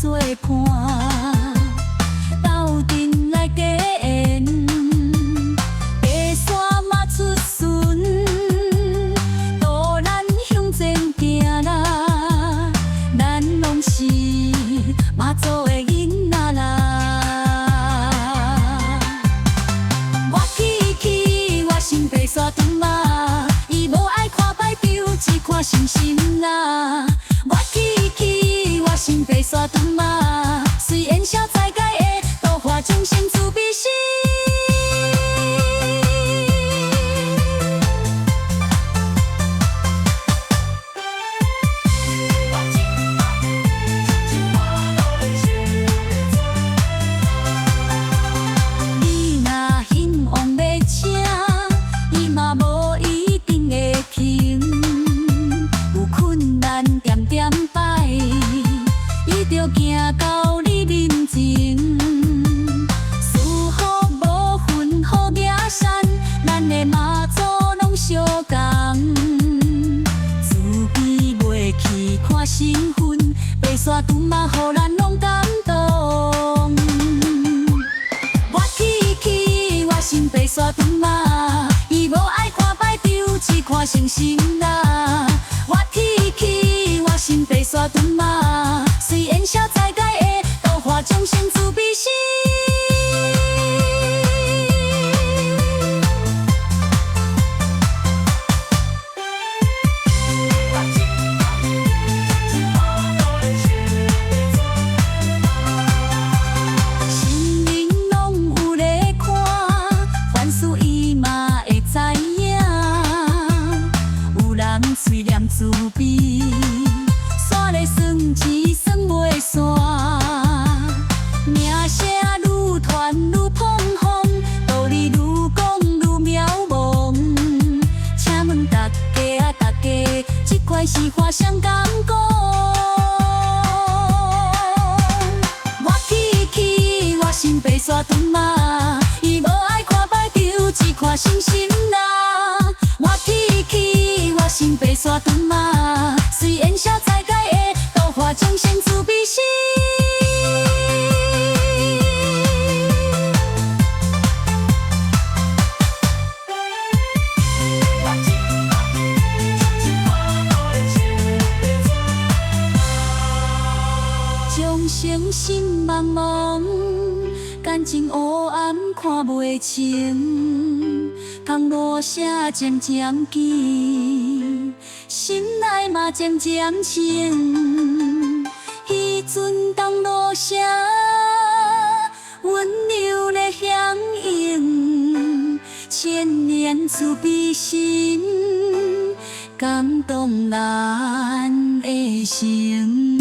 做伴，斗阵来加缘，爬山嘛出巡，渡咱向前行啦，咱拢是妈祖的囡仔啦。我去，我心白沙屯嘛，伊无爱看歹就只看心心啦。我去，我心白沙屯嘛，虽然小才解的，都化众生慈悲心。你若希望要请，伊嘛无一定会听。有困难点点摆，伊着行到你面前。师傅无分好野山，咱的妈祖拢相同。慈悲袂去看身份，白沙屯嘛，互咱拢感动。我去，我心白沙屯嘛，伊无爱看歹就只看诚心啦。我去，我心白沙屯嘛，虽然小才解的，都化众生慈悲心。心灵拢有咧看，凡事伊嘛会知影。有人嘴念慈悲，煞咧算钱算袂煞，名声愈传愈捧红，道理愈讲愈渺茫。请问大家，这款是花谁敢讲？我去，我心白沙屯嘛，伊无爱看歹就只看心心啦。我去，我心白沙屯嘛，虽然小才解的，都化众生慈悲心。众生心茫茫，感情黑暗看袂清，空路声渐渐近，心内嘛渐渐清。彼阵东路声，温柔咧响应，千年慈悲心，感动咱的心。